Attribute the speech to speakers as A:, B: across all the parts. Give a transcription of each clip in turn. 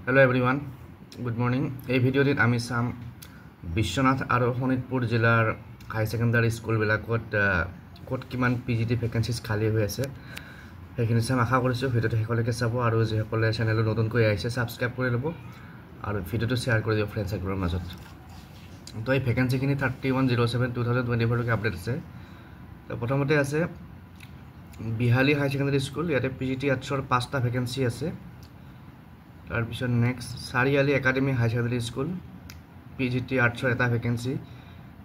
A: Hello everyone, good morning. এই ভিডিওটিত আমি চাম বিশ্বনাথ আৰু শোণিতপুৰ জিলাৰ হাই সেকেন্ডাৰী স্কুলবিলাকত ক'ত কিমান পিজিটি ভেকেন্সিজ খালী হৈ আছে সেইখিনি চাম। আশা কৰিছোঁ ভিডিওটো শেষলৈকে চাব আৰু যিসকলে চেনেলটো নতুনকৈ আহিছে ছাবস্ক্ৰাইব কৰি ল'ব আৰু ভিডিওটো শ্বেয়াৰ কৰি দিব ফ্ৰেণ্ড সাৰ্কেলৰ মাজত। তো এই ভেকেন্সিখিনি 3107/2024 আপডেট আছে। তো প্ৰথমতে আছে বিহালী হাই সেকেন্ডাৰী স্কুল, ইয়াতে পিজিটি আৰ্টছৰ 5টা ভেকেন্সি আছে। তাৰপিছত নেক্সট চাৰিআলি একাডেমি হাই সেকেন্ডাৰী স্কুল, পিজিটি আৰ্টছৰ এটা ভেকেন্সি।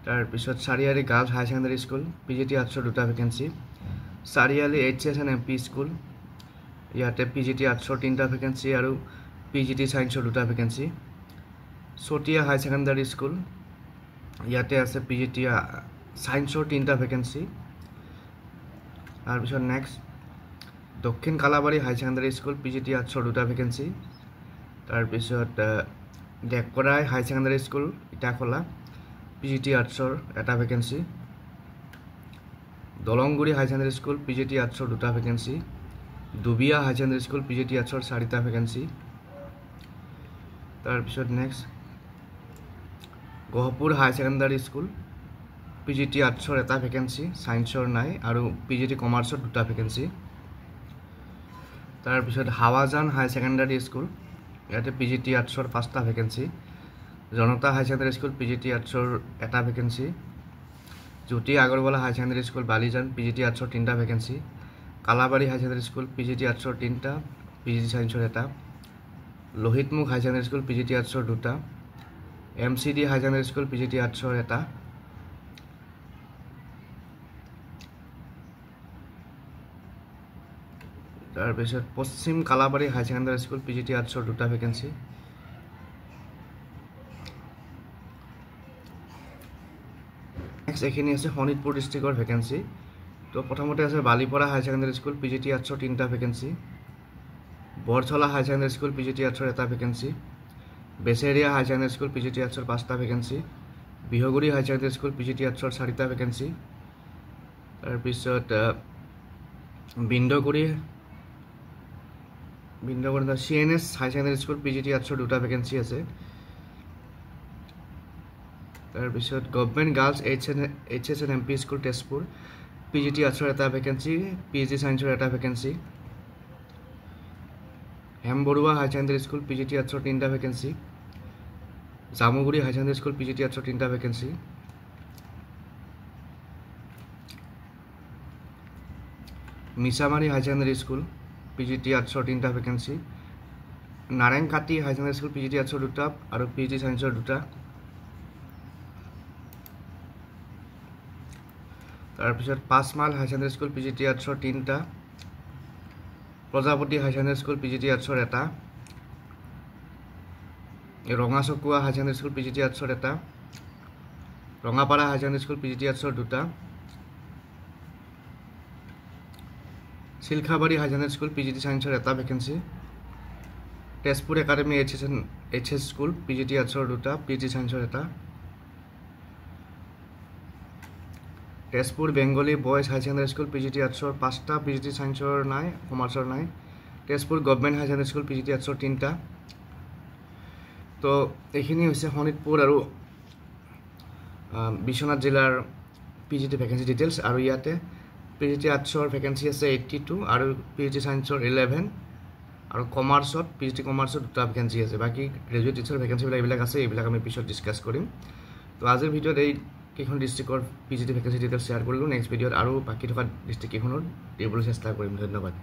A: তাৰপিছত চাৰিআলি গাৰ্লছ হাই সেকেন্ডাৰী স্কুল, পিজিটি আৰ্টছৰ 2টা ভেকেন্সি। চাৰিআলি HSNMP স্কুল, ইয়াতে পিজিটি আৰ্টছৰ 3টা ভেকেন্সি আৰু পিজিটি ছায়েন্সৰ 2টা ভেকেন্সি। চতিয়া হাই সেকেন্ডাৰী স্কুল, ইয়াতে আছে পিজিটি ছায়েন্সৰ 3টা ভেকেন্সি। তাৰপিছত নেক্সট দক্ষিণ কালাবাৰী হাই সেকেন্ডাৰী স্কুল, পিজিটি আৰ্টছৰ 2টা ভেকেন্সি। তাৰপিছত ডেকৰাই হাই সেকেন্ডাৰী স্কুল ইটাখোলা, পিজিটি আৰ্টছৰ এটা ভেকেন্সি। দলংগুৰি হাই সেকেন্ডাৰী স্কুল, পিজিটি আৰ্টছৰ 2টা ভেকেন্সি। দুবিয়া হাই সেকেন্ডাৰী স্কুল, পিজিটি আৰ্টছৰ 4টা ভেকেন্সি। তাৰপিছত নেক্সট গহপুৰ হাই সেকেন্ডাৰী স্কুল, পিজিটি আৰ্টছৰ এটা ভেকেন্সি, ছায়েন্সৰ নাই, আৰু পিজিটি কমাৰ্চৰ 2টা ভেকেন্সি। তাৰপিছত হাৱাজান হাই সেকেন্ডাৰী স্কুল, ইয়াতে পিজিটি আৰ্টছৰ 5টা ভেকেন্সি। জনতা হাই সেকেন্ডাৰী স্কুল, পিজিটি আৰ্টছৰ এটা ভেকেন্সি। জ্যোতি আগৰৱালা হাই সেকেন্ডাৰী স্কুল বালিজান, পিজিটি আৰ্টছৰ 3টা ভেকেন্সি। কালাবাৰী হাই সেকেন্ডাৰী স্কুল, পিজিটি আৰ্টছৰ 3টা, পিজিটি ছায়েন্সৰ এটা। লোহিতমুখ হাই সেকেন্ডাৰী স্কুল, পিজিটি আৰ্টছৰ 2টা। MCD হাই সেকেন্ডাৰী স্কুল, পিজিটি আৰ্টছৰ এটা। তাৰপিছত পশ্চিম কালাবাৰী হাই সেকেন্ডাৰী স্কুল, পিজিটি আৰ্টছৰ 2টা ভেকেন্সি। নেক্সট এইখিনি আছে শোণিতপুৰ ডিষ্ট্ৰিক্টৰ ভেকেন্সি। তো প্ৰথমতে আছে Balipara high secondary school, PGT আৰ্টছৰ 3টা vacancy. Borsola high secondary school, PGT আৰ্টছৰ এটা vacancy. Becheria high secondary school, PGT আৰ্টছৰ 5টা vacancy. Bihaguri high secondary school, PGT আৰ্টছৰ 4টা ভেকেন্সি। তাৰপিছত Bindaguri CNS high secondary school, PGT আৰ্টছৰ 2টা ভেকেন্সি আছে। তাৰপিছত government girls HSNMP school Tezpur, PGT আৰ্টছৰ এটা ভেকেন্সি, পিজি ছায়েন্সৰ এটা vacancy. Hembarua high secondary school, PGT আৰ্টছৰ 3টা ভেকেন্সি। জামুগুৰি হাই সেকেন্ডাৰী স্কুল, পিজিটি আৰ্টছৰ 3টা vacancy. Missamari high secondary school, PGT আৰ্টছৰ 3টা vacancy. Narengkati high secondary school, PGT আৰ্টছৰ 2টা আৰু পিজি ছায়েন্সৰ 2টা। তাৰপিছত 5 mile high secondary school, PGT আৰ্টছৰ 3টা। Prajapati high secondary school, PGT আৰ্টছৰ এটা। Rangachakua high secondary school, PGT আৰ্টছৰ এটা। Rangapara high secondary school, PGT আৰ্টছৰ 2টা। Chilkhabari high secondary school, PGT ছায়েন্সৰ এটা vacancy. Tezpur academy HS school, PGT আৰ্টছৰ 2টা, পিজি ছায়েন্সৰ এটা। তেজপুৰ বেংগলী বইজ হাই সেকেন্ডাৰী স্কুল, পিজিটি আৰ্টছৰ 5টা, পিজিটি ছায়েন্সৰ নাই, কমাৰ্চৰ নাই। তেজপুৰ গভৰ্ণমেণ্ট হাই সেকেন্ডাৰী স্কুল, পিজিটি আৰ্টছৰ 3টা। তো এইখিনি হৈছে শোণিতপুৰ আৰু বিশ্বনাথ জিলাৰ পিজিটি ভেকেন্সি ডিটেইলছ। আৰু ইয়াতে পিজিটি আৰ্টছৰ ভেকেন্সি আছে 82 আৰু পিজিটি ছায়েন্সৰ 11 আৰু কমাৰ্চত পিজিটি কমাৰ্চৰ 2টা ভেকেন্সি আছে। বাকী গ্ৰেজুৱেট টিচাৰ ভেকেন্সিবিলাক এইবিলাক আছে, এইবিলাক আমি পিছত ডিছকাছ কৰিম। তো আজিৰ ভিডিঅ'ত এই কেইখন ডিষ্ট্ৰিক্টৰ পিজিটি ভেকেন্সি ডিটেইলছ শ্বেয়াৰ কৰিলোঁ। নেক্সট ভিডিঅ'ত আৰু বাকী থকা ডিষ্ট্ৰিক্ট কেইখনৰ দিবলৈ চেষ্টা কৰিম। ধন্যবাদ।